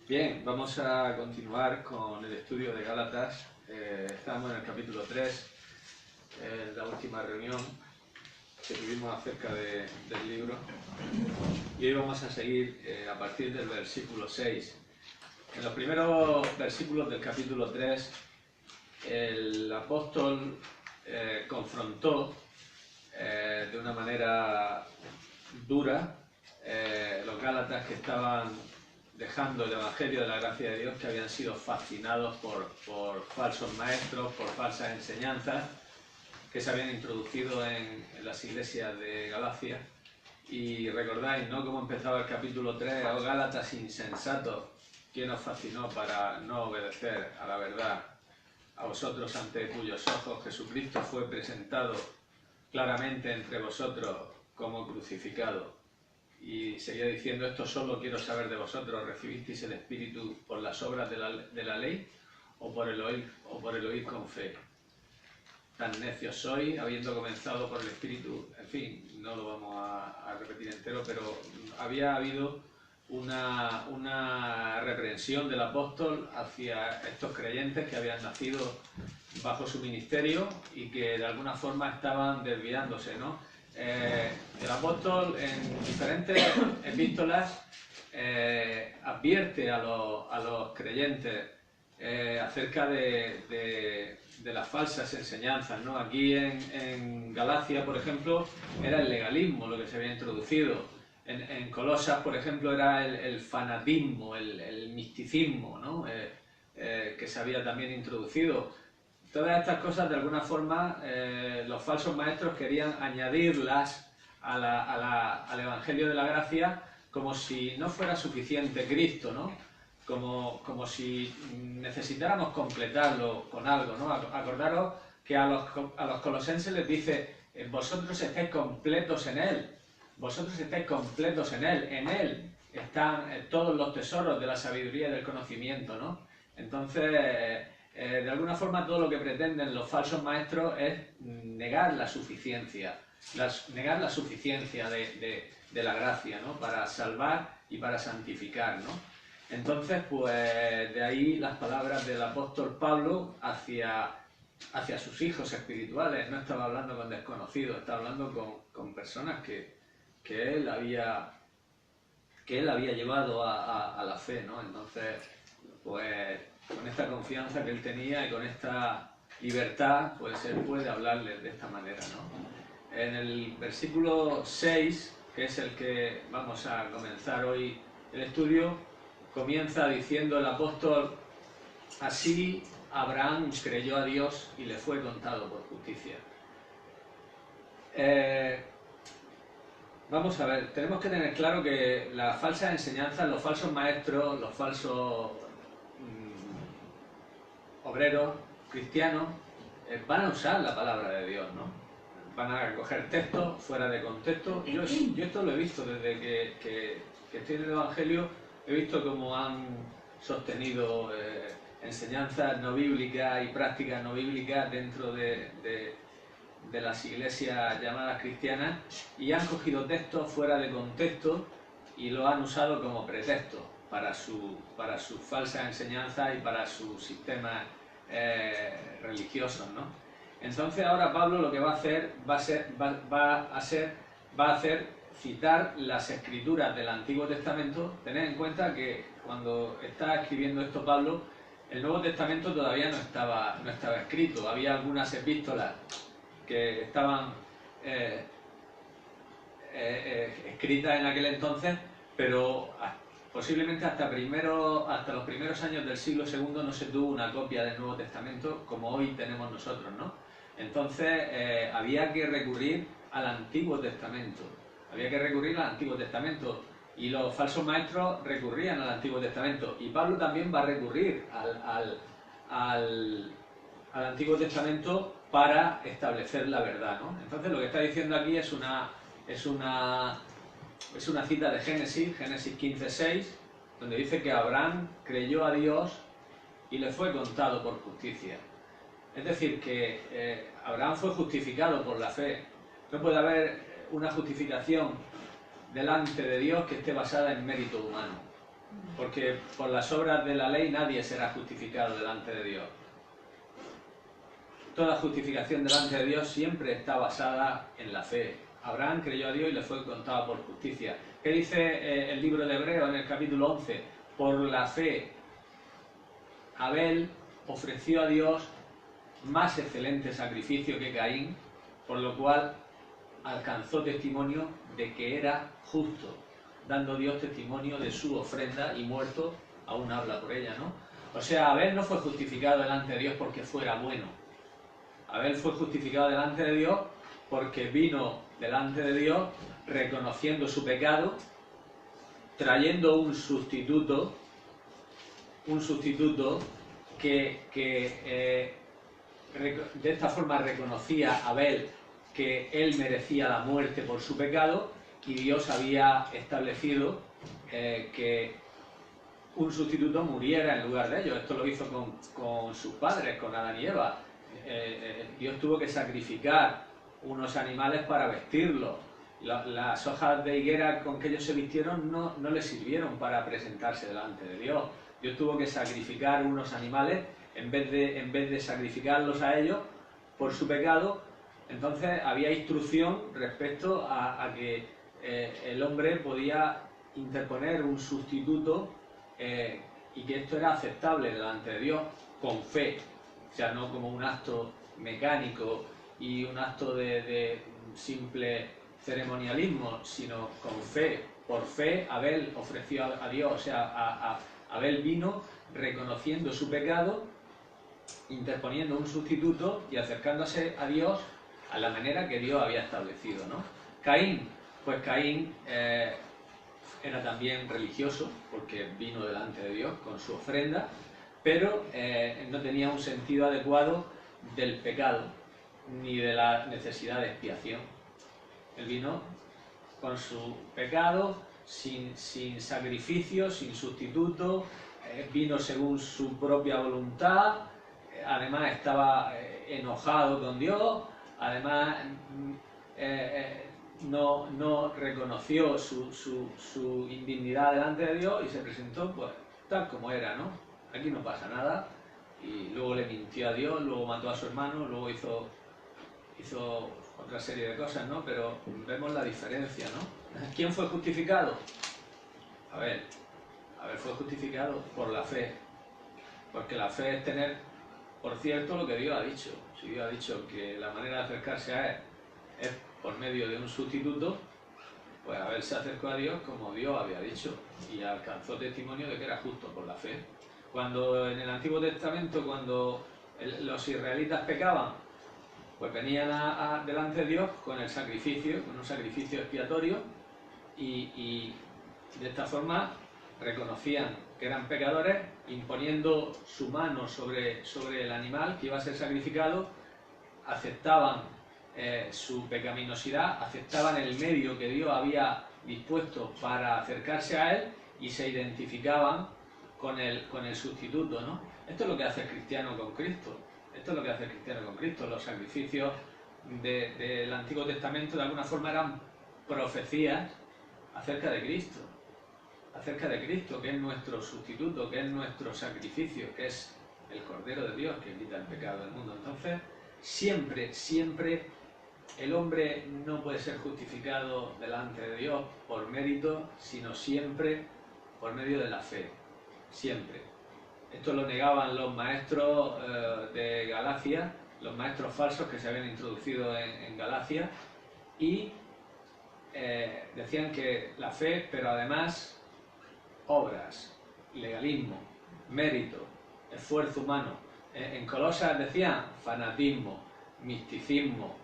Bien, vamos a continuar con el estudio de Gálatas. Estamos en el capítulo 3, la última reunión que tuvimos acerca del libro. Y hoy vamos a seguir a partir del versículo 6. En los primeros versículos del capítulo 3, el apóstol confrontó de una manera dura los gálatas que estaban dejando el Evangelio de la gracia de Dios, que habían sido fascinados por falsos maestros, por falsas enseñanzas que se habían introducido en las iglesias de Galacia. Y recordáis, ¿no?, cómo empezaba el capítulo 3, oh Gálatas insensatos, ¿quién os fascinó para no obedecer a la verdad? A vosotros ante cuyos ojos Jesucristo fue presentado claramente entre vosotros como crucificado. Y seguía diciendo, esto solo quiero saber de vosotros, ¿recibisteis el Espíritu por las obras de la ley o por el oír con fe? Tan necios sois, habiendo comenzado por el Espíritu. En fin, no lo vamos a repetir entero, pero había habido una reprensión del apóstol hacia estos creyentes que habían nacido bajo su ministerio y que de alguna forma estaban desviándose, ¿no? El apóstol en diferentes epístolas advierte a los creyentes acerca de las falsas enseñanzas, ¿no? Aquí en Galacia, por ejemplo, era el legalismo lo que se había introducido. En Colosas, por ejemplo, era el fanatismo, el misticismo, ¿no? Que se había también introducido. Todas estas cosas, de alguna forma, los falsos maestros querían añadirlas al Evangelio de la Gracia como si no fuera suficiente Cristo, ¿no? Como si necesitáramos completarlo con algo, ¿no? Acordaros que a los colosenses les dice, vosotros estáis completos en Él, vosotros estáis completos en Él están todos los tesoros de la sabiduría y del conocimiento, ¿no? Entonces, de alguna forma todo lo que pretenden los falsos maestros es negar la suficiencia de la gracia, ¿no? Para salvar y para santificar, ¿no? Entonces, pues de ahí las palabras del apóstol Pablo hacia sus hijos espirituales. No estaba hablando con desconocidos, estaba hablando con personas que él había llevado a la fe, ¿no? Entonces, pues con esta confianza que él tenía y con esta libertad, pues él puede hablarles de esta manera, ¿no? En el versículo 6, que es el que vamos a comenzar hoy el estudio, comienza diciendo el apóstol, así Abraham creyó a Dios y le fue contado por justicia. Vamos a ver, tenemos que tener claro que las falsas enseñanzas, los falsos maestros, los falsos obreros, cristianos, van a usar la palabra de Dios, ¿no? Van a coger textos fuera de contexto. Yo esto lo he visto desde que estoy en el Evangelio, he visto cómo han sostenido enseñanzas no bíblicas y prácticas no bíblicas dentro de las iglesias llamadas cristianas y han cogido textos fuera de contexto y lo han usado como pretexto para sus falsas enseñanzas y para sus sistemas religiosos, ¿no? Entonces ahora Pablo lo que va a hacer citar las escrituras del Antiguo Testamento. Tened en cuenta que cuando está escribiendo esto Pablo, el Nuevo Testamento todavía no estaba escrito. Había algunas epístolas que estaban escritas en aquel entonces, pero posiblemente hasta los primeros años del siglo II no se tuvo una copia del Nuevo Testamento como hoy tenemos nosotros, ¿no? Entonces había que recurrir al Antiguo Testamento. Y los falsos maestros recurrían al Antiguo Testamento. Y Pablo también va a recurrir al Antiguo Testamento para establecer la verdad, ¿no? Entonces lo que está diciendo aquí es una cita de Génesis 15:6, donde dice que Abraham creyó a Dios y le fue contado por justicia. Es decir, que Abraham fue justificado por la fe. No puede haber una justificación delante de Dios que esté basada en mérito humano. Porque por las obras de la ley nadie será justificado delante de Dios. Toda justificación delante de Dios siempre está basada en la fe. Abraham creyó a Dios y le fue contado por justicia. ¿Qué dice el libro de Hebreos en el capítulo 11? Por la fe, Abel ofreció a Dios más excelente sacrificio que Caín, por lo cual alcanzó testimonio de que era justo, dando Dios testimonio de su ofrenda y muerto aún habla por ella, ¿no? O sea, Abel no fue justificado delante de Dios porque fuera bueno. Abel fue justificado delante de Dios porque vino delante de Dios reconociendo su pecado, trayendo un sustituto que de esta forma reconocía a Abel que él merecía la muerte por su pecado, y Dios había establecido que un sustituto muriera en lugar de ellos. Esto lo hizo con sus padres, con Adán y Eva. Dios tuvo que sacrificar unos animales para vestirlos. Las hojas de higuera con que ellos se vistieron no les sirvieron para presentarse delante de Dios. Dios tuvo que sacrificar unos animales en vez de sacrificarlos a ellos por su pecado. Entonces había instrucción respecto a que el hombre podía interponer un sustituto y que esto era aceptable delante de Dios con fe. O sea, no como un acto mecánico y un acto de simple ceremonialismo, sino con fe. Por fe, Abel ofreció a Dios, o sea, Abel vino reconociendo su pecado, interponiendo un sustituto y acercándose a Dios a la manera que Dios había establecido, ¿no? Caín, pues Caín era también religioso, porque vino delante de Dios con su ofrenda, pero no tenía un sentido adecuado del pecado, ni de la necesidad de expiación. Él vino con su pecado, sin sacrificio, sin sustituto, vino según su propia voluntad, además estaba enojado con Dios, además no reconoció su indignidad delante de Dios y se presentó pues tal como era, ¿no? Aquí no pasa nada, y luego le mintió a Dios, luego mató a su hermano, luego hizo otra serie de cosas, ¿no? Pero vemos la diferencia, ¿no? ¿Quién fue justificado? Abel fue justificado por la fe, porque la fe es tener por cierto lo que Dios ha dicho. Si Dios ha dicho que la manera de acercarse a Él es por medio de un sustituto, pues Abel se acercó a Dios como Dios había dicho y alcanzó testimonio de que era justo por la fe. Cuando en el Antiguo Testamento, cuando los israelitas pecaban, pues venían delante de Dios con el sacrificio, con un sacrificio expiatorio, y de esta forma reconocían que eran pecadores, imponiendo su mano sobre el animal que iba a ser sacrificado, aceptaban su pecaminosidad, aceptaban el medio que Dios había dispuesto para acercarse a Él y se identificaban con el sustituto, ¿no? Esto es lo que hace el cristiano con Cristo. Esto es lo que hace el cristiano con Cristo. Los sacrificios del Antiguo Testamento de alguna forma eran profecías acerca de Cristo, que es nuestro sustituto, que es nuestro sacrificio, que es el Cordero de Dios que quita el pecado del mundo. Entonces, siempre el hombre no puede ser justificado delante de Dios por mérito, sino siempre por medio de la fe, siempre. Esto lo negaban los maestros de Galacia, los maestros falsos que se habían introducido en Galacia, y decían que la fe, pero además obras, legalismo, mérito, esfuerzo humano. En Colosas decían fanatismo, misticismo,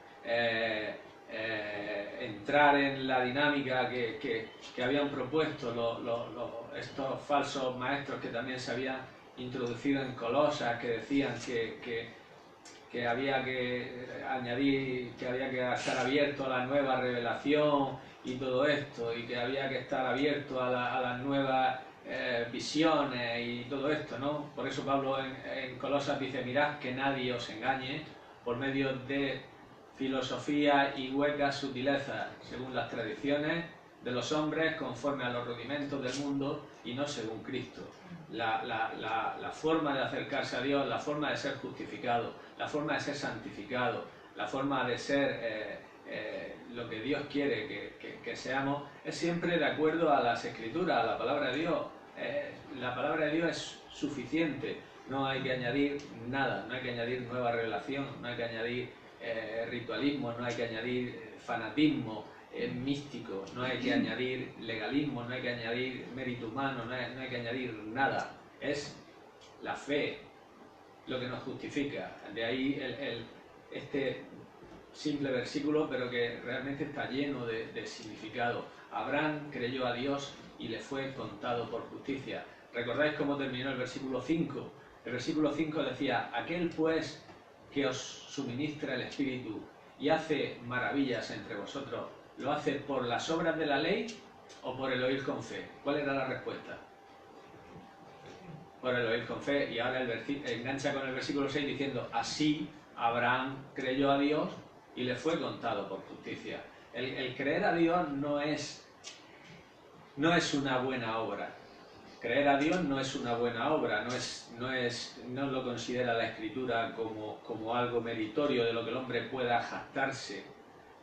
entrar en la dinámica que habían propuesto estos falsos maestros que también se habían introducido en Colosas, que decían que había que añadir, que había que estar abierto a la nueva revelación y todo esto, y que había que estar abierto a las nuevas visiones y todo esto, ¿no? Por eso Pablo en Colosas dice: mirad que nadie os engañe por medio de filosofía y huecas sutilezas, según las tradiciones de los hombres, conforme a los rudimentos del mundo y no según Cristo. La forma de acercarse a Dios, la forma de ser justificado, la forma de ser santificado, la forma de ser lo que Dios quiere que seamos, es siempre de acuerdo a las Escrituras, a la palabra de Dios. La palabra de Dios es suficiente, no hay que añadir nada, no hay que añadir nueva revelación, no hay que añadir ritualismo, no hay que añadir fanatismo místico, no hay que añadir legalismo, no hay que añadir mérito humano, no hay que añadir nada. Es la fe lo que nos justifica. De ahí este simple versículo, pero que realmente está lleno de significado. Abraham creyó a Dios y le fue contado por justicia. ¿Recordáis cómo terminó el versículo 5? El versículo 5 decía: aquel pues que os suministra el Espíritu y hace maravillas entre vosotros, ¿lo hace por las obras de la ley o por el oír con fe? ¿Cuál era la respuesta? Por el oír con fe. Y ahora engancha con el versículo 6 diciendo: así Abraham creyó a Dios y le fue contado por justicia. El creer a Dios no es una buena obra. Creer a Dios no es una buena obra, no lo considera la Escritura como algo meritorio de lo que el hombre pueda jactarse.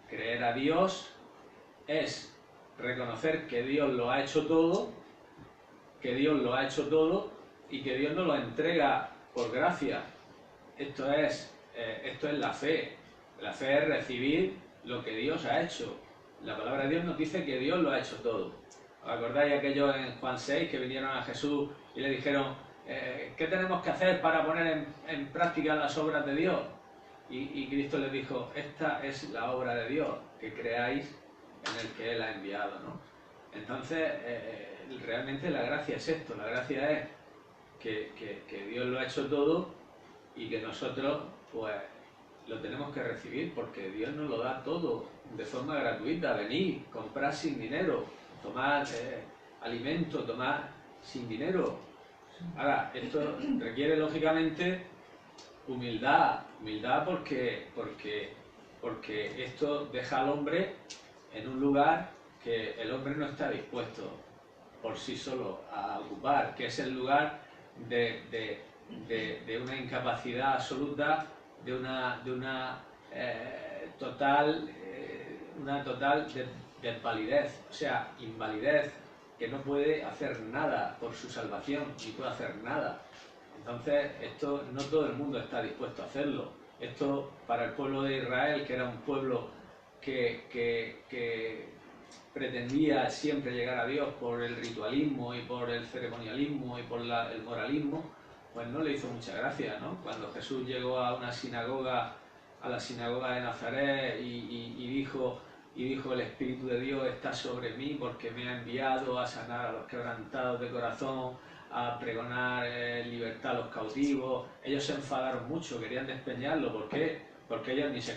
Creer a Dios es reconocer que Dios lo ha hecho todo, y que Dios nos lo entrega por gracia. Esto es la fe. La fe es recibir lo que Dios ha hecho. La palabra de Dios nos dice que Dios lo ha hecho todo. ¿Os acordáis aquellos en Juan 6 que vinieron a Jesús y le dijeron: ¿qué tenemos que hacer para poner en práctica las obras de Dios? Y Cristo les dijo: esta es la obra de Dios, que creáis en el que Él ha enviado, ¿no? Entonces, realmente la gracia es esto. La gracia es que Dios lo ha hecho todo y que nosotros, pues, lo tenemos que recibir, porque Dios nos lo da todo de forma gratuita. Venid, comprad sin dinero, tomar alimento, tomar sin dinero. Ahora, esto requiere lógicamente humildad porque esto deja al hombre en un lugar que el hombre no está dispuesto por sí solo a ocupar, que es el lugar de una incapacidad absoluta, de una total desvalidez, o sea, invalidez, que no puede hacer nada por su salvación, ni puede hacer nada. Entonces, esto no todo el mundo está dispuesto a hacerlo. Esto, para el pueblo de Israel, que era un pueblo que pretendía siempre llegar a Dios por el ritualismo y por el ceremonialismo y por el moralismo, pues no le hizo mucha gracia, ¿no? Cuando Jesús llegó a una sinagoga, a la sinagoga de Nazaret, y dijo: el Espíritu de Dios está sobre mí porque me ha enviado a sanar a los quebrantados de corazón, a pregonar libertad a los cautivos. Ellos se enfadaron mucho, querían despeñarlo. ¿Por qué? Porque ellos ni se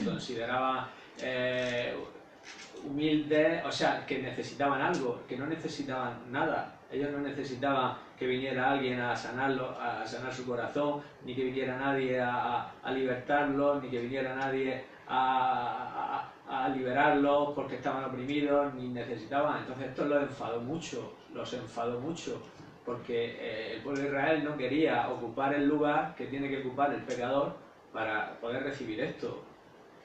consideraban humildes, o sea, que necesitaban algo, que no necesitaban nada. Ellos no necesitaban que viniera alguien a sanarlo, a sanar su corazón, ni que viniera nadie a libertarlos, ni que viniera nadie a liberarlos porque estaban oprimidos, ni necesitaban. Entonces esto los enfadó mucho, porque el pueblo de Israel no quería ocupar el lugar que tiene que ocupar el pecador para poder recibir esto.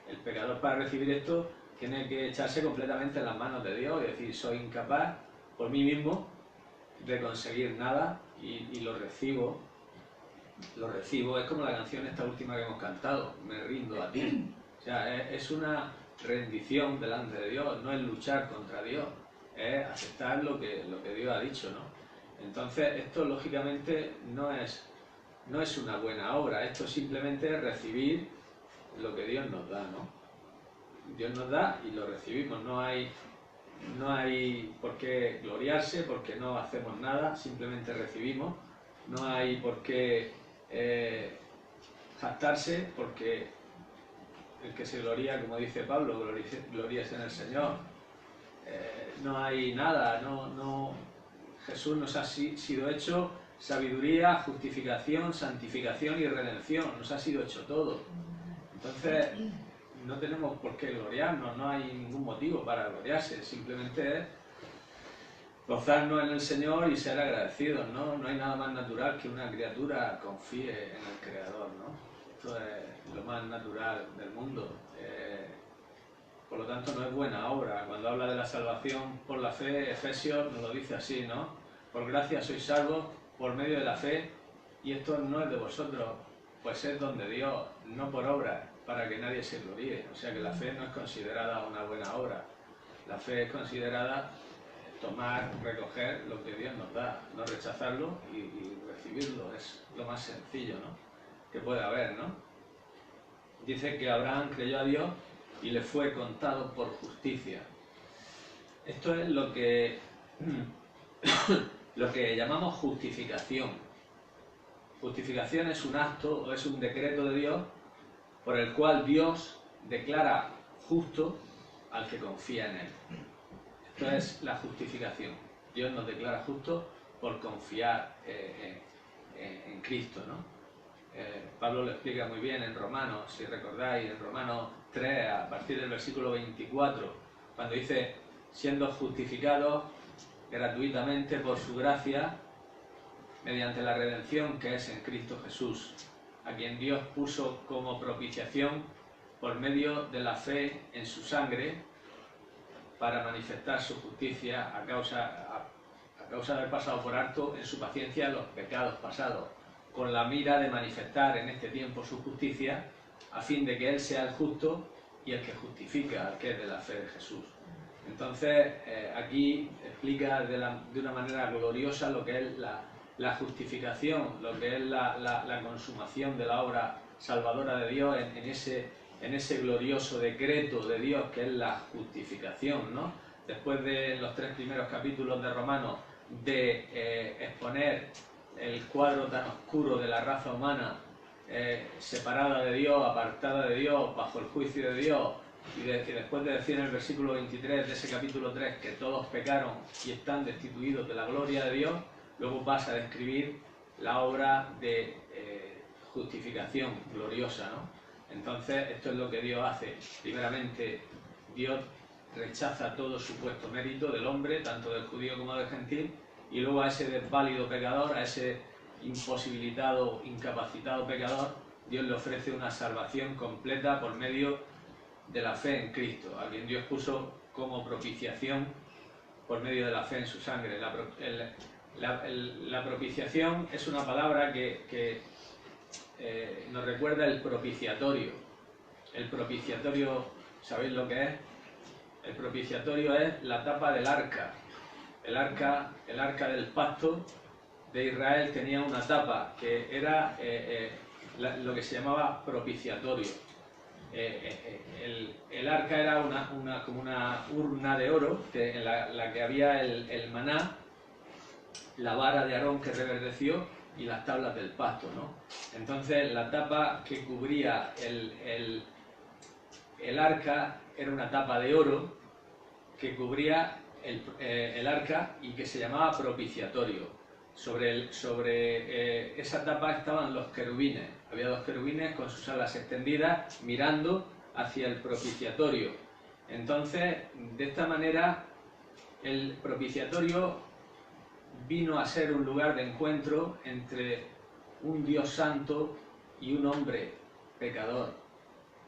El pecador, para recibir esto, tiene que echarse completamente en las manos de Dios y decir: soy incapaz por mí mismo de conseguir nada, y lo recibo. Es como la canción esta última que hemos cantado: me rindo a ti. O sea, es una rendición delante de Dios, no es luchar contra Dios, es aceptar lo que Dios ha dicho, ¿no? Entonces, esto lógicamente no es una buena obra. Esto simplemente es recibir lo que Dios nos da, ¿no? Dios nos da y lo recibimos. No hay por qué gloriarse porque no hacemos nada, simplemente recibimos. No hay por qué jactarse, porque el que se gloría, como dice Pablo, gloríese en el Señor. No hay nada, Jesús nos ha sido hecho sabiduría, justificación, santificación y redención. Nos ha sido hecho todo. Entonces, no tenemos por qué gloriarnos, no hay ningún motivo para gloriarse. Simplemente es gozarnos en el Señor y ser agradecidos, ¿no? No hay nada más natural que una criatura confíe en el Creador, ¿no? Esto es lo más natural del mundo. Por lo tanto, no es buena obra. Cuando habla de la salvación por la fe, Efesios nos lo dice así, ¿no? Por gracia sois salvos por medio de la fe, y esto no es de vosotros, pues es don de Dios, no por obra, para que nadie se gloríe. O sea que la fe no es considerada una buena obra. La fe es considerada tomar, recoger lo que Dios nos da, no rechazarlo y recibirlo. Es lo más sencillo, ¿no?, que puede haber, ¿no? Dice que Abraham creyó a Dios y le fue contado por justicia. Esto es lo que llamamos justificación. Justificación es un acto o es un decreto de Dios por el cual Dios declara justo al que confía en Él. Esto es la justificación. Dios nos declara justo por confiar en Cristo, ¿no? Pablo lo explica muy bien en Romanos, si recordáis, en Romanos 3, a partir del versículo 24, cuando dice, siendo justificados gratuitamente por su gracia, mediante la redención que es en Cristo Jesús, a quien Dios puso como propiciación por medio de la fe en su sangre, para manifestar su justicia a causa de haber pasado por alto en su paciencia los pecados pasados, con la mira de manifestar en este tiempo su justicia, a fin de que Él sea el justo y el que justifica al que es de la fe de Jesús. Entonces, aquí explica de una manera gloriosa lo que es la justificación, lo que es la consumación de la obra salvadora de Dios en ese glorioso decreto de Dios que es la justificación, ¿no? Después de los 3 primeros capítulos de Romanos de exponer el cuadro tan oscuro de la raza humana, separada de Dios, apartada de Dios, bajo el juicio de Dios, y después de decir en el versículo 23 de ese capítulo 3 que todos pecaron y están destituidos de la gloria de Dios, luego pasa a describir la obra de justificación gloriosa, ¿no? Entonces, esto es lo que Dios hace. Primeramente, Dios rechaza todo supuesto mérito del hombre, tanto del judío como del gentil, y luego a ese desválido pecador, a ese imposibilitado, incapacitado pecador, Dios le ofrece una salvación completa por medio de la fe en Cristo, a quien Dios puso como propiciación por medio de la fe en su sangre. La propiciación es una palabra que nos recuerda el propiciatorio. El propiciatorio, ¿sabéis lo que es? El propiciatorio es la tapa del arca. El arca del pacto de Israel tenía una tapa que era lo que se llamaba propiciatorio. El arca era como una urna de oro en la que había el maná, la vara de Aarón que reverdeció y las tablas del pacto, ¿no? Entonces la tapa que cubría el arca era una tapa de oro que cubría el arca y que se llamaba propiciatorio. Sobre esa tapa estaban los querubines. Había 2 querubines con sus alas extendidas mirando hacia el propiciatorio. Entonces, de esta manera, el propiciatorio vino a ser un lugar de encuentro entre un Dios santo y un hombre pecador.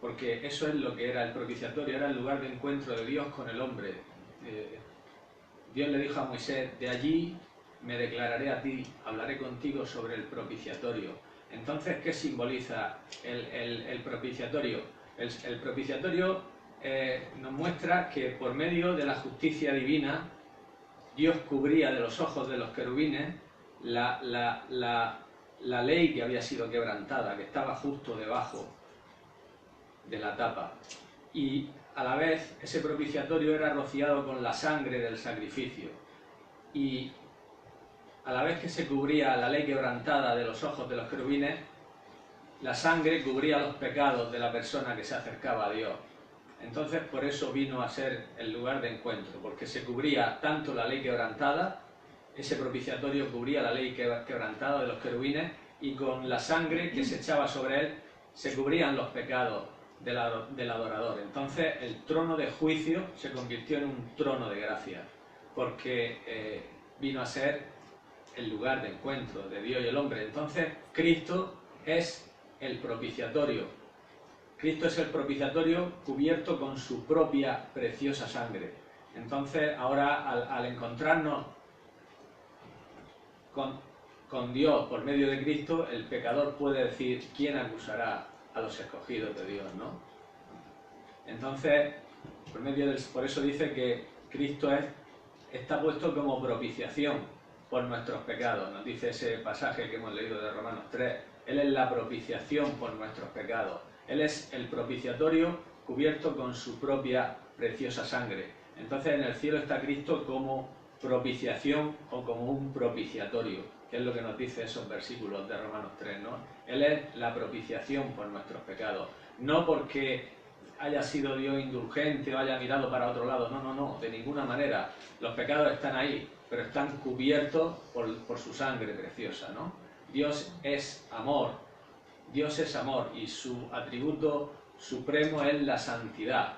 Porque eso es lo que era el propiciatorio, era el lugar de encuentro de Dios con el hombre. Dios le dijo a Moisés, de allí me declararé a ti, hablaré contigo sobre el propiciatorio. Entonces, ¿qué simboliza el propiciatorio? El propiciatorio nos muestra que por medio de la justicia divina, Dios cubría de los ojos de los querubines la ley que había sido quebrantada, que estaba justo debajo de la tapa. Y a la vez ese propiciatorio era rociado con la sangre del sacrificio. Y a la vez que se cubría la ley quebrantada de los ojos de los querubines, la sangre cubría los pecados de la persona que se acercaba a Dios. Entonces, por eso vino a ser el lugar de encuentro, porque se cubría tanto la ley quebrantada, ese propiciatorio cubría la ley quebrantada de los querubines, y con la sangre que se echaba sobre él se cubrían los pecados del adorador. Entonces, el trono de juicio se convirtió en un trono de gracia. porque vino a ser el lugar de encuentro de Dios y el hombre. Entonces, Cristo es el propiciatorio. Cristo es el propiciatorio cubierto con su propia preciosa sangre. Entonces, ahora al encontrarnos con Dios por medio de Cristo, el pecador puede decir: ¿quién acusará a los escogidos de Dios?, ¿no? Entonces, por eso dice que Cristo está puesto como propiciación por nuestros pecados. Nos dice ese pasaje que hemos leído de Romanos 3. Él es la propiciación por nuestros pecados. Él es el propiciatorio cubierto con su propia preciosa sangre. Entonces, en el cielo está Cristo como propiciación o como un propiciatorio, que es lo que nos dice esos versículos de Romanos 3, ¿no? Él es la propiciación por nuestros pecados. No porque haya sido Dios indulgente o haya mirado para otro lado, no, de ninguna manera. Los pecados están ahí, pero están cubiertos por su sangre preciosa, ¿no? Dios es amor y su atributo supremo es la santidad.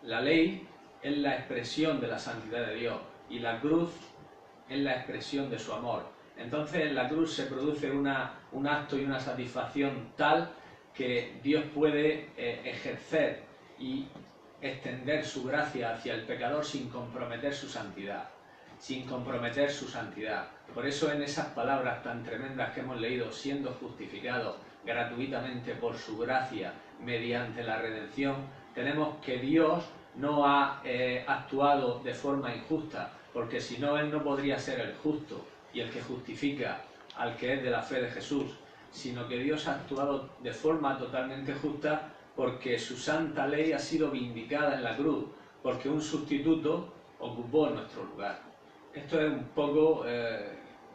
La ley es la expresión de la santidad de Dios y la cruz es la expresión de su amor. Entonces en la cruz se produce un acto y una satisfacción tal que Dios puede ejercer y extender su gracia hacia el pecador sin comprometer su santidad. Por eso en esas palabras tan tremendas que hemos leído, siendo justificados gratuitamente por su gracia mediante la redención, tenemos que Dios no ha actuado de forma injusta, porque si no, Él no podría ser el justo y el que justifica al que es de la fe de Jesús, sino que Dios ha actuado de forma totalmente justa porque su santa ley ha sido vindicada en la cruz, porque un sustituto ocupó nuestro lugar. Esto es un poco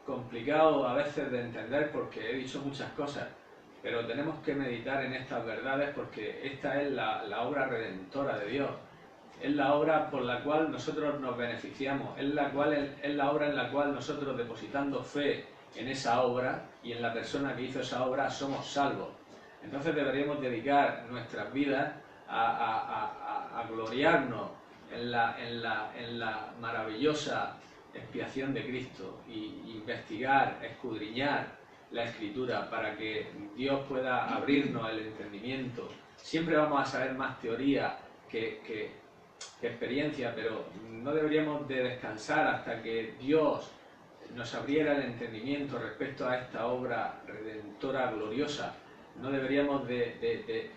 complicado a veces de entender porque he dicho muchas cosas, pero tenemos que meditar en estas verdades porque esta es la obra redentora de Dios. Es la obra por la cual nosotros nos beneficiamos, es la obra en la cual nosotros, depositando fe en esa obra y en la persona que hizo esa obra, somos salvos. Entonces deberíamos dedicar nuestras vidas a gloriarnos en la maravillosa expiación de Cristo y investigar, escudriñar la Escritura para que Dios pueda abrirnos el entendimiento. Siempre vamos a saber más teoría que experiencia, pero no deberíamos de descansar hasta que Dios nos abriera el entendimiento respecto a esta obra redentora gloriosa. No deberíamos de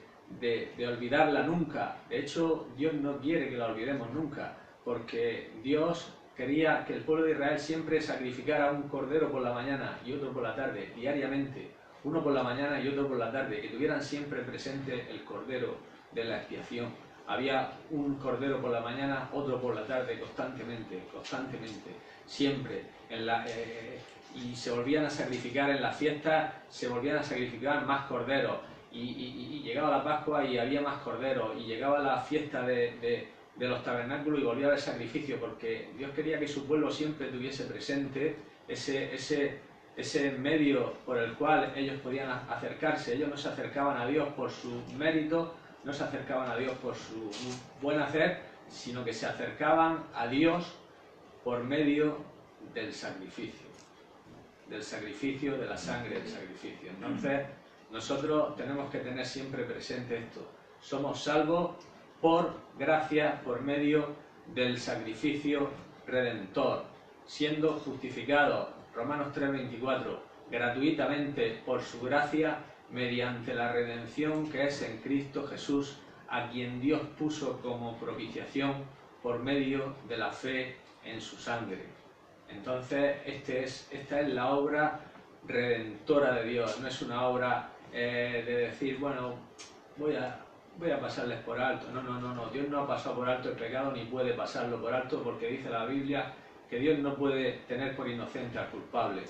olvidarla nunca. De hecho, Dios no quiere que la olvidemos nunca, porque Dios quería que el pueblo de Israel siempre sacrificara un cordero por la mañana y otro por la tarde, diariamente, uno por la mañana y otro por la tarde, que tuvieran siempre presente el cordero de la expiación. Había un cordero por la mañana, otro por la tarde, constantemente, siempre. Y se volvían a sacrificar en las fiestas, se volvían a sacrificar más corderos. Y llegaba la Pascua y había más corderos. Y llegaba la fiesta de los tabernáculos y volvía a haber sacrificio, porque Dios quería que su pueblo siempre tuviese presente ese medio por el cual ellos podían acercarse. Ellos no se acercaban a Dios por su mérito, no se acercaban a Dios por su buen hacer, sino que se acercaban a Dios por medio del sacrificio, de la sangre del sacrificio. Entonces, nosotros tenemos que tener siempre presente esto. Somos salvos por gracia, por medio del sacrificio redentor, siendo justificados, Romanos 3:24, gratuitamente por su gracia, mediante la redención que es en Cristo Jesús, a quien Dios puso como propiciación por medio de la fe en su sangre. Entonces, esta es la obra redentora de Dios. No es una obra de decir, bueno, voy a pasarles por alto. No. Dios no ha pasado por alto el pecado ni puede pasarlo por alto, porque dice la Biblia que Dios no puede tener por inocente al culpable.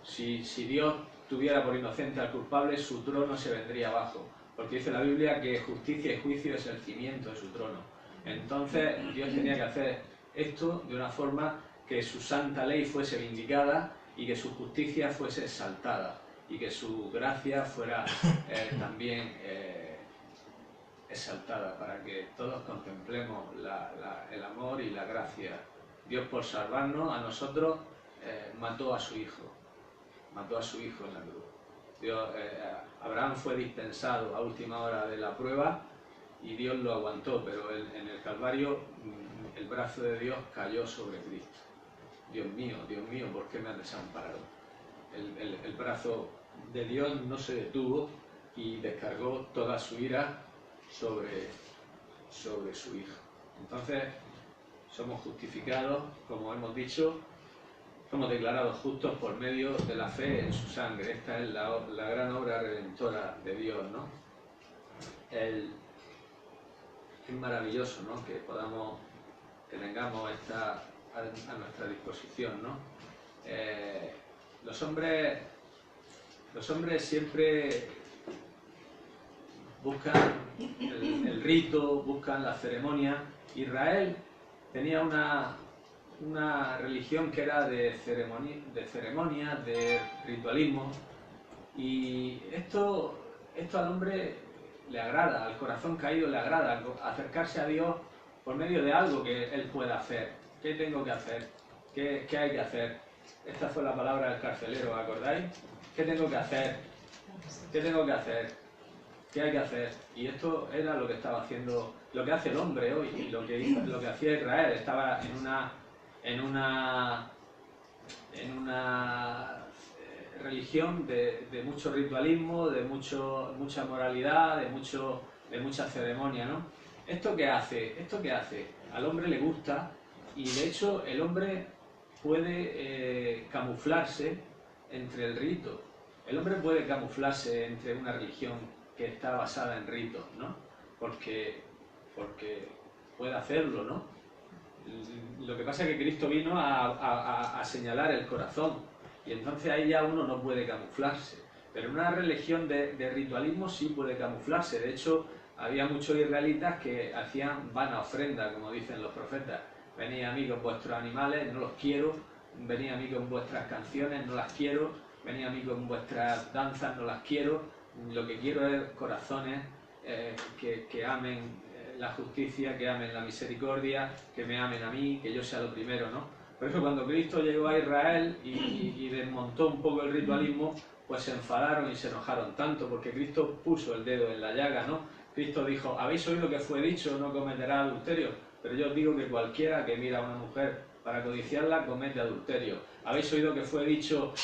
Si Dios tuviera por inocente al culpable, su trono se vendría abajo, porque dice la Biblia que justicia y juicio es el cimiento de su trono. Entonces Dios tenía que hacer esto de una forma que su santa ley fuese vindicada y que su justicia fuese exaltada y que su gracia fuera también exaltada, para que todos contemplemos el amor y la gracia Dios, por salvarnos a nosotros, mató a su hijo en la cruz. Abraham fue dispensado a última hora de la prueba y Dios lo aguantó, pero en el Calvario el brazo de Dios cayó sobre Cristo. Dios mío, ¿por qué me has desamparado? El brazo de Dios no se detuvo y descargó toda su ira sobre su hijo. Entonces, somos justificados, como hemos dicho, somos declarados justos por medio de la fe en su sangre. Esta es la gran obra redentora de Dios, ¿no? Es maravilloso, ¿no?, que tengamos esta a nuestra disposición, ¿no? Los hombres siempre buscan el rito, buscan la ceremonia. Israel tenía una religión que era de ceremonia, de ritualismo, y esto al hombre le agrada, al corazón caído le agrada, acercarse a Dios por medio de algo que él pueda hacer. ¿Qué tengo que hacer? ¿Qué hay que hacer? Esta fue la palabra del carcelero, ¿os acordáis? ¿Qué tengo que hacer? ¿Qué tengo que hacer? ¿Qué hay que hacer? Y esto era lo que estaba haciendo, lo que hace el hombre hoy, y lo que hacía Israel. Estaba en una religión de mucho ritualismo, de mucha moralidad, de mucha ceremonia, ¿no? ¿Esto qué hace? Al hombre le gusta, y de hecho el hombre puede camuflarse entre el rito. El hombre puede camuflarse entre una religión que está basada en ritos, ¿no? Porque puede hacerlo, ¿no? Lo que pasa es que Cristo vino a señalar el corazón, y entonces ahí ya uno no puede camuflarse. Pero en una religión de ritualismo sí puede camuflarse. De hecho, había muchos israelitas que hacían vana ofrenda, como dicen los profetas. Venid a mí con vuestros animales, no los quiero. Venid a mí con vuestras canciones, no las quiero. Venid a mí con vuestras danzas, no las quiero. Lo que quiero es corazones que amen la justicia, que amen la misericordia, que me amen a mí, que yo sea lo primero, ¿no? Por eso cuando Cristo llegó a Israel y desmontó un poco el ritualismo, pues se enfadaron y se enojaron tanto, porque Cristo puso el dedo en la llaga, ¿no? Cristo dijo: habéis oído que fue dicho, no cometerás adulterio, pero yo os digo que cualquiera que mira a una mujer para codiciarla comete adulterio. Habéis oído que fue dicho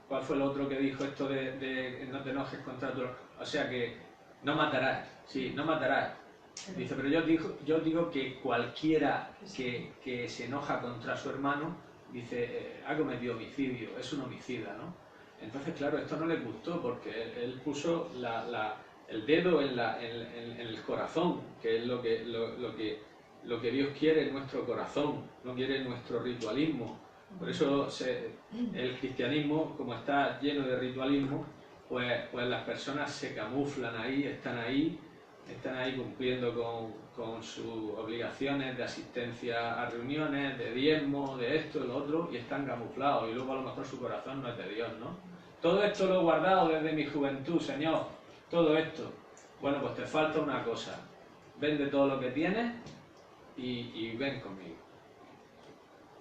¿cuál fue el otro que dijo esto de no te enojes contra tu... O sea que no matarás, sí, no matarás. Dice, pero yo digo que cualquiera que se enoja contra su hermano, dice, ha cometido homicidio, es un homicida, ¿no? Entonces, claro, esto no le gustó, porque él puso el dedo en el corazón, que es lo que Dios quiere en nuestro corazón, no quiere nuestro ritualismo. Por eso el cristianismo, como está lleno de ritualismo, pues las personas se camuflan ahí, están ahí cumpliendo con sus obligaciones de asistencia a reuniones, de diezmo, de esto, de lo otro, y están camuflados, y luego a lo mejor su corazón no es de Dios, ¿no? Todo esto lo he guardado desde mi juventud, Señor, todo esto. Bueno, pues te falta una cosa: vende todo lo que tienes y ven conmigo.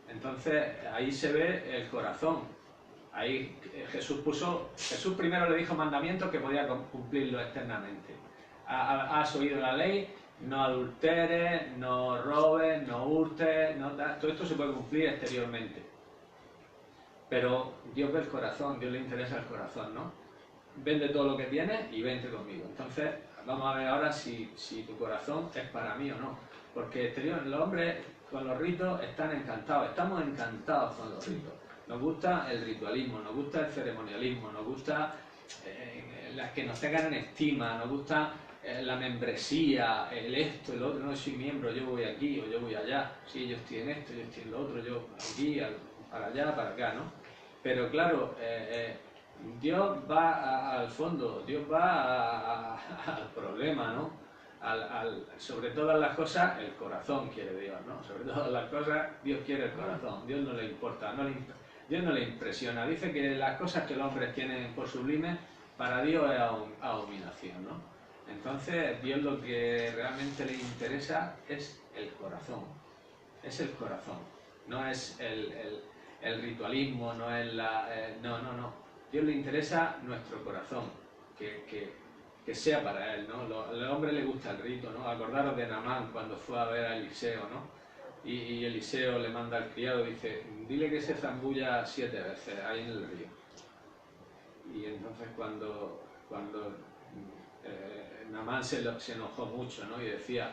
Entonces ahí se ve el corazón. Ahí Jesús primero le dijo mandamientos que podía cumplirlos externamente. Has oído la ley: no adulteres, no robes, no hurtes, todo esto se puede cumplir exteriormente. Pero Dios ve el corazón, Dios le interesa el corazón, ¿no? Vende todo lo que tienes y vente conmigo. Entonces vamos a ver ahora si tu corazón es para mí o no. Porque los hombres con los ritos están encantados, estamos encantados con los ritos. Nos gusta el ritualismo, nos gusta el ceremonialismo, nos gusta las que nos tengan en estima, nos gusta la membresía, el esto, el otro. No soy miembro, yo voy aquí o yo voy allá. Sí, yo estoy en esto, yo estoy en lo otro, yo aquí, para allá, para acá, ¿no? Pero claro, Dios va al fondo, Dios va al problema, ¿no? Sobre todas las cosas, el corazón quiere Dios, ¿no? Sobre todas las cosas, Dios quiere el corazón. Dios no le importa, Dios no le impresiona. Dice que las cosas que los hombres tienen por sublimes, para Dios es abominación, ¿no? Entonces Dios lo que realmente le interesa es el corazón. Es el corazón. No es el ritualismo, no es la... no. Dios le interesa nuestro corazón, que sea para él, ¿no? Al hombre le gusta el rito, ¿no? Acordaros de Naamán cuando fue a ver a Eliseo, ¿no? Y Eliseo le manda al criado, dice, dile que se zambulla 7 veces ahí en el río. Y entonces cuando Naamán se enojó mucho, ¿no? Y decía,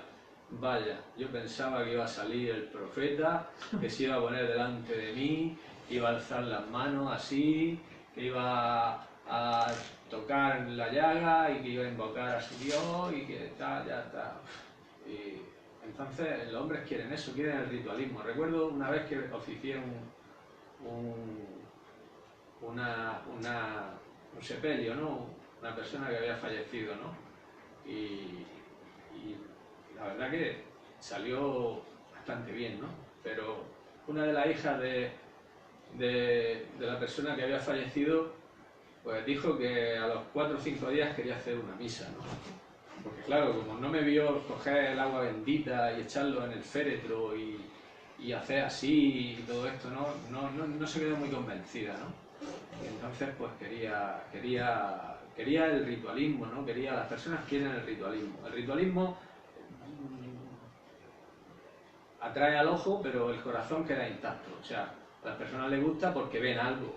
vaya, yo pensaba que iba a salir el profeta, que se iba a poner delante de mí, iba a alzar las manos así, que iba a tocar la llaga y que iba a invocar a su Dios y que tal, ya está. Y entonces los hombres quieren eso, quieren el ritualismo. Recuerdo una vez que oficié un sepelio, ¿no? Una persona que había fallecido, ¿no? Y la verdad que salió bastante bien, ¿no? Pero una de las hijas de la persona que había fallecido, pues dijo que a los 4 o 5 días quería hacer una misa, ¿no? Porque claro, como no me vio coger el agua bendita y echarlo en el féretro y hacer así y todo esto, no se quedó muy convencida, ¿no? Y entonces pues quería el ritualismo, ¿no? Las personas quieren el ritualismo. El ritualismo atrae al ojo, pero el corazón queda intacto. O sea, a las personas les gusta porque ven algo,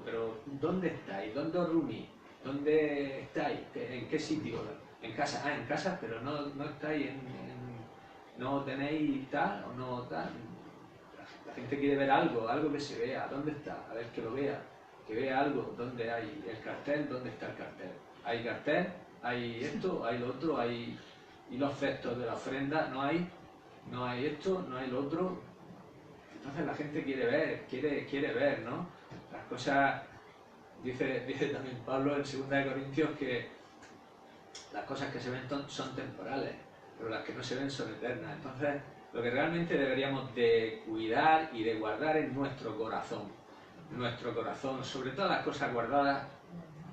pero ¿dónde estáis? ¿Dónde os reunís? ¿Dónde estáis? ¿En qué sitio? En casa. Ah, en casa, pero no estáis no tenéis tal o no tal. La gente quiere ver algo que se vea. ¿Dónde está? A ver, que lo vea. Que vea algo. ¿Dónde hay el cartel? ¿Dónde está el cartel? Hay cartel, hay esto, hay lo otro, hay... Y los cestos de la ofrenda, no hay esto, no hay lo otro. Entonces la gente quiere ver, ¿no? Las cosas, dice también Pablo en 2 Corintios que las cosas que se ven son temporales, pero las que no se ven son eternas. Entonces, lo que realmente deberíamos de cuidar y de guardar es nuestro corazón. Nuestro corazón, sobre todas las cosas guardadas,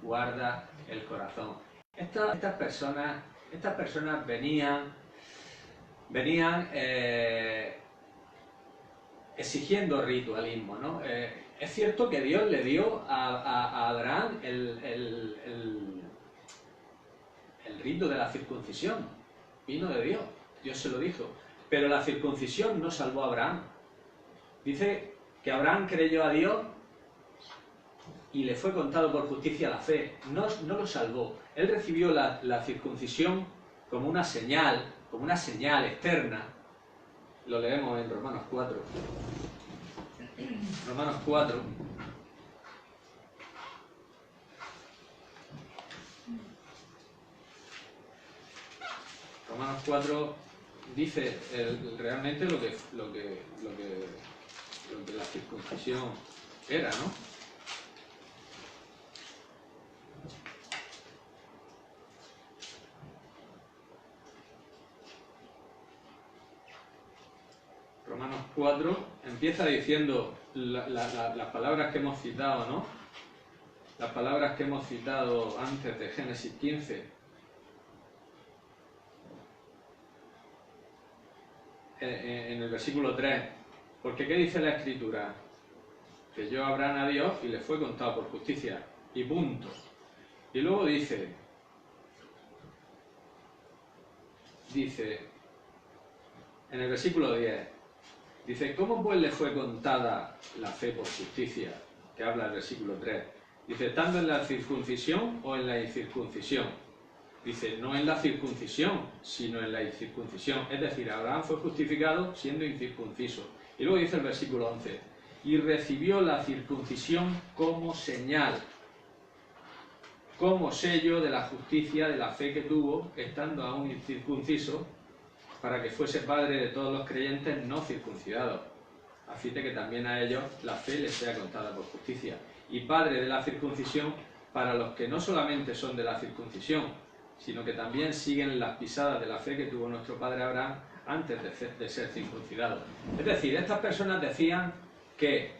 guarda el corazón. Estas personas venían exigiendo ritualismo, ¿no? Es cierto que Dios le dio a Abraham el rito de la circuncisión, vino de Dios, Dios se lo dijo, pero la circuncisión no salvó a Abraham. Dice que Abraham creyó a Dios y le fue contado por justicia la fe, no lo salvó. Él recibió la circuncisión como una señal externa. Lo leemos en Romanos 4. Romanos 4. Romanos 4 dice realmente lo que la circuncisión era, ¿no? Romanos 4 empieza diciendo las palabras que hemos citado, ¿no? Las palabras que hemos citado antes de Génesis 15. En el versículo 3. Porque ¿qué dice la Escritura? Que yo Abraham a Dios y le fue contado por justicia. Y punto. Y luego dice, en el versículo 10, dice, ¿cómo pues le fue contada la fe por justicia? Que habla el versículo 3. Dice, ¿estando en la circuncisión o en la incircuncisión? Dice, no en la circuncisión, sino en la incircuncisión. Es decir, Abraham fue justificado siendo incircunciso. Y luego dice el versículo 11, y recibió la circuncisión como señal, como sello de la justicia de la fe que tuvo, estando aún incircunciso, para que fuese padre de todos los creyentes no circuncidados, a fin de que también a ellos la fe les sea contada por justicia, y padre de la circuncisión para los que no solamente son de la circuncisión, sino que también siguen las pisadas de la fe que tuvo nuestro padre Abraham antes de ser circuncidado. Es decir, estas personas decían que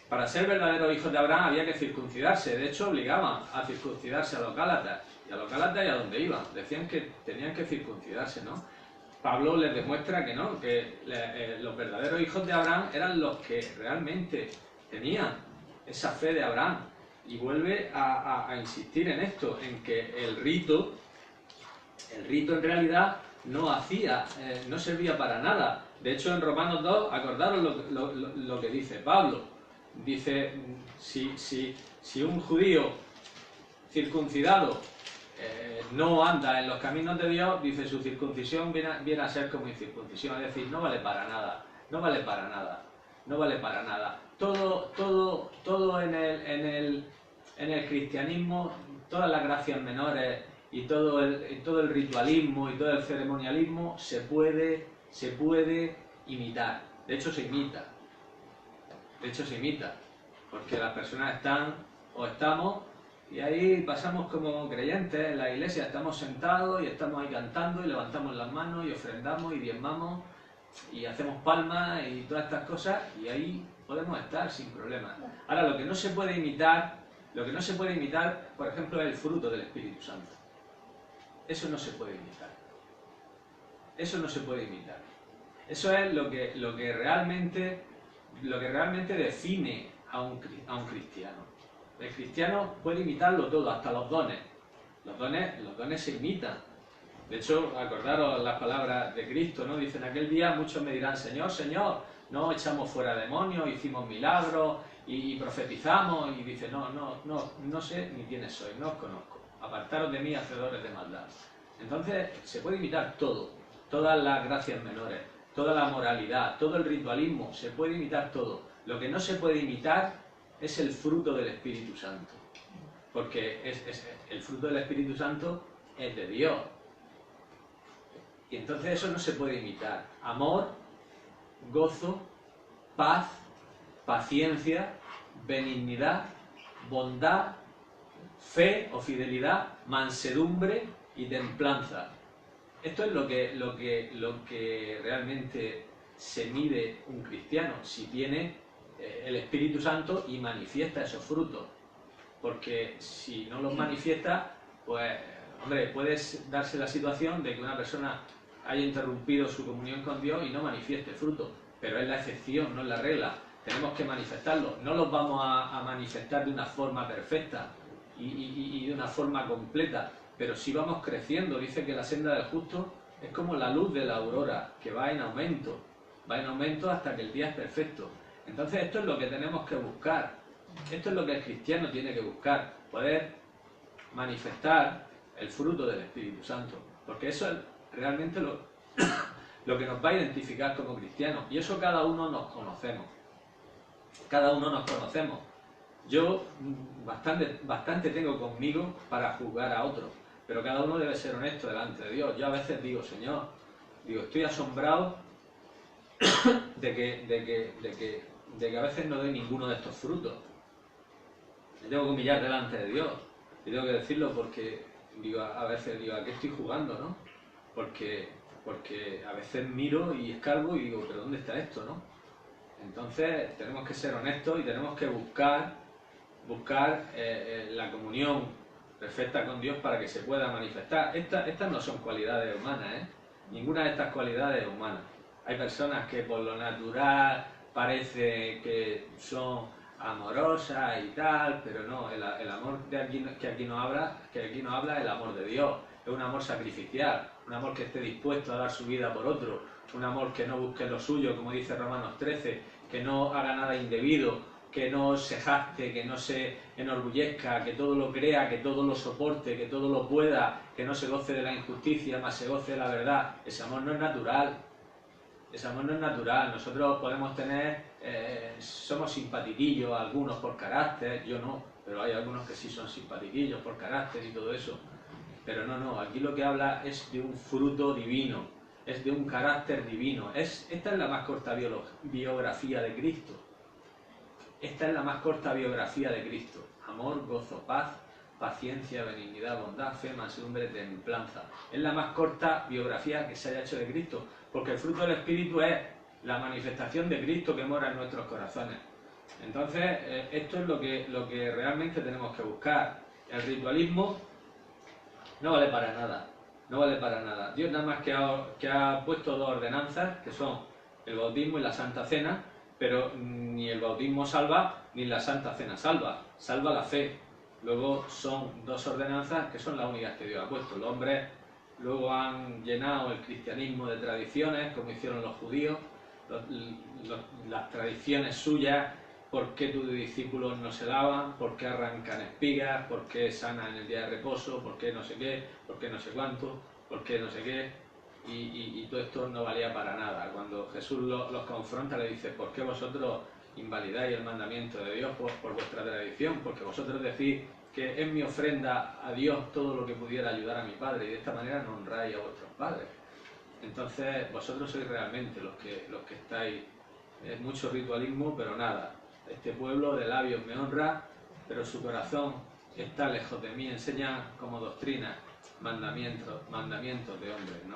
Para ser verdaderos hijos de Abraham había que circuncidarse. De hecho, obligaban a circuncidarse a los gálatas. Y a los gálatas y a donde iban. Decían que tenían que circuncidarse, ¿no? Pablo les demuestra que no, que los verdaderos hijos de Abraham eran los que realmente tenían esa fe de Abraham. Y vuelve a insistir en esto, en que el rito en realidad no servía para nada. De hecho, en Romanos 2, acordaros lo que dice Pablo. Dice, si un judío circuncidado no anda en los caminos de Dios, dice, su circuncisión viene a ser como incircuncisión, es decir, no vale para nada, no vale para nada, no vale para nada. Todo en el cristianismo, todas las gracias menores y todo el ritualismo y todo el ceremonialismo se puede imitar. De hecho se imita. Porque las personas están o estamos y ahí pasamos como creyentes en la iglesia, estamos sentados y estamos ahí cantando y levantamos las manos y ofrendamos y diezmamos y hacemos palmas y todas estas cosas y ahí podemos estar sin problemas. Ahora, lo que no se puede imitar, por ejemplo, es el fruto del Espíritu Santo. Eso no se puede imitar. Eso es lo que realmente define a un cristiano. El cristiano puede imitarlo todo, hasta los dones. Los dones se imitan. De hecho, acordaros las palabras de Cristo, ¿no? Dicen, aquel día muchos me dirán, Señor, Señor, no echamos fuera demonios, hicimos milagros y profetizamos. Y dice, no sé ni quiénes sois, no os conozco. Apartaros de mí, hacedores de maldad. Entonces, se puede imitar todo, todas las gracias menores, toda la moralidad, todo el ritualismo, se puede imitar todo. Lo que no se puede imitar es el fruto del Espíritu Santo, porque el fruto del Espíritu Santo es de Dios. Y entonces eso no se puede imitar. Amor, gozo, paz, paciencia, benignidad, bondad, fe o fidelidad, mansedumbre y templanza. Esto es lo que realmente se mide un cristiano, si tiene el Espíritu Santo y manifiesta esos frutos. Porque si no los manifiesta, pues, hombre, puede darse la situación de que una persona haya interrumpido su comunión con Dios y no manifieste fruto, pero es la excepción, no es la regla. Tenemos que manifestarlo. No los vamos a manifestar de una forma perfecta y de una forma completa, pero sí vamos creciendo. Dice que la senda del justo es como la luz de la aurora, que va en aumento hasta que el día es perfecto. Entonces esto es lo que tenemos que buscar, esto es lo que el cristiano tiene que buscar, poder manifestar el fruto del Espíritu Santo, porque eso es realmente lo que nos va a identificar como cristianos, y eso cada uno nos conocemos. Yo bastante tengo conmigo para juzgar a otros, pero cada uno debe ser honesto delante de Dios. Yo a veces digo, Señor, estoy asombrado de que a veces no doy ninguno de estos frutos. Me tengo que humillar delante de Dios y tengo que decirlo porque a veces digo, ¿a qué estoy jugando, no? Porque a veces miro y escarbo y digo, ¿pero dónde está esto, no? Entonces tenemos que ser honestos y tenemos que buscar la comunión perfecta con Dios para que se pueda manifestar. Estas no son cualidades humanas, ¿eh? Ninguna de estas cualidades es humana. Hay personas que por lo natural parece que son amorosas y tal, pero no, el amor que aquí nos habla es el amor de Dios. Es un amor sacrificial, un amor que esté dispuesto a dar su vida por otro, un amor que no busque lo suyo, como dice Romanos 13, que no haga nada indebido, que no se jacte, que no se enorgullezca, que todo lo crea, que todo lo soporte, que todo lo pueda, que no se goce de la injusticia, más se goce de la verdad. Ese amor no es natural. Nosotros podemos tener, somos simpatiquillos, algunos por carácter, yo no, pero hay algunos que sí son simpatiquillos por carácter y todo eso. Pero no, aquí lo que habla es de un fruto divino, es de un carácter divino. Esta es la más corta biografía de Cristo. Amor, gozo, paz, paciencia, benignidad, bondad, fe, mansedumbre, templanza. Es la más corta biografía que se haya hecho de Cristo, porque el fruto del Espíritu es la manifestación de Cristo que mora en nuestros corazones. Entonces, esto es lo que realmente tenemos que buscar. El ritualismo no vale para nada, no vale para nada. Dios nada más que ha puesto dos ordenanzas, que son el bautismo y la Santa Cena, pero ni el bautismo salva, ni la Santa Cena salva, salva la fe. Luego son dos ordenanzas que son las únicas que Dios ha puesto. Los hombres luego han llenado el cristianismo de tradiciones, como hicieron los judíos, las tradiciones suyas. ¿Por qué tus discípulos no se lavan? ¿Por qué arrancan espigas? ¿Por qué sanan en el día de reposo? ¿Por qué no sé qué? ¿Por qué no sé cuánto? ¿Por qué no sé qué? Y todo esto no valía para nada. Cuando Jesús los confronta, le dice: ¿por qué vosotros invalidáis el mandamiento de Dios por vuestra tradición? Porque vosotros decís que es mi ofrenda a Dios todo lo que pudiera ayudar a mi Padre, y de esta manera no honráis a vuestros padres. Entonces vosotros sois realmente los que estáis. Es mucho ritualismo, pero nada. Este pueblo de labios me honra, pero su corazón está lejos de mí. Enseña como doctrina mandamientos de hombres, ¿no?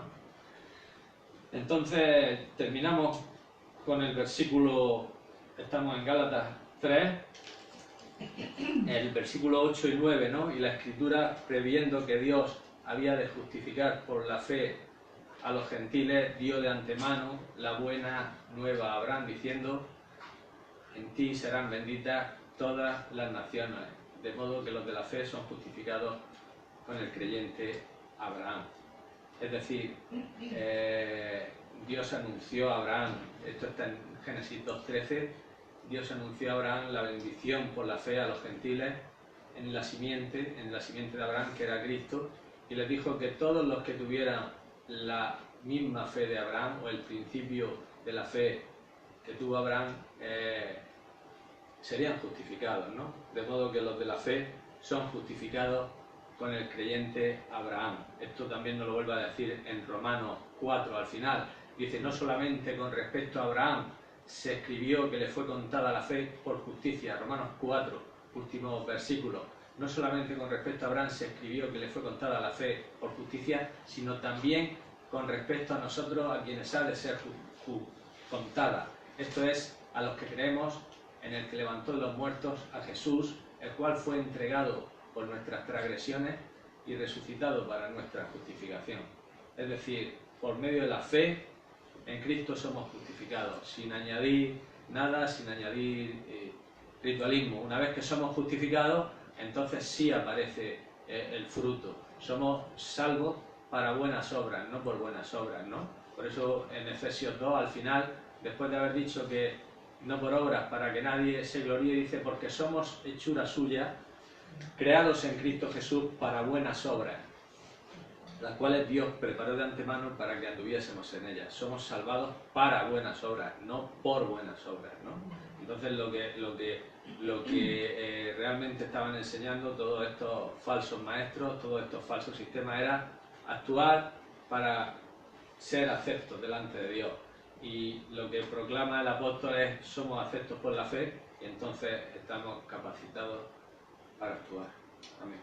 Entonces terminamos con el versículo, estamos en Gálatas 3, el versículo 8 y 9, ¿no? Y la Escritura, previendo que Dios había de justificar por la fe a los gentiles, dio de antemano la buena nueva a Abraham, diciendo: en ti serán benditas todas las naciones, de modo que los de la fe son justificados con el creyente Abraham. Es decir, Dios anunció a Abraham, esto está en Génesis 2:13, Dios anunció a Abraham la bendición por la fe a los gentiles en la simiente de Abraham, que era Cristo, y les dijo que todos los que tuvieran la misma fe de Abraham, o el principio de la fe que tuvo Abraham, serían justificados, ¿no? De modo que los de la fe son justificados con el creyente Abraham. Esto también nos lo vuelve a decir en Romanos 4 al final. Dice: no solamente con respecto a Abraham se escribió que le fue contada la fe por justicia. Romanos 4, último versículo. No solamente con respecto a Abraham se escribió que le fue contada la fe por justicia, sino también con respecto a nosotros, a quienes ha de ser contada. Esto es, a los que creemos en el que levantó de los muertos, a Jesús, el cual fue entregado por nuestras transgresiones y resucitado para nuestra justificación. Es decir, por medio de la fe en Cristo somos justificados, sin añadir nada, sin añadir ritualismo. Una vez que somos justificados, entonces sí aparece el fruto. Somos salvos para buenas obras, no por buenas obras, ¿no? Por eso en Efesios 2, al final, después de haber dicho que no por obras para que nadie se gloríe, dice: porque somos hechura suya, creados en Cristo Jesús para buenas obras, las cuales Dios preparó de antemano para que anduviésemos en ellas. Somos salvados para buenas obras, no por buenas obras, ¿no? Entonces lo que realmente estaban enseñando todos estos falsos maestros, todos estos falsos sistemas, era actuar para ser aceptos delante de Dios. Y lo que proclama el apóstol es: somos aceptos por la fe, y entonces estamos capacitados para actuar. Amén.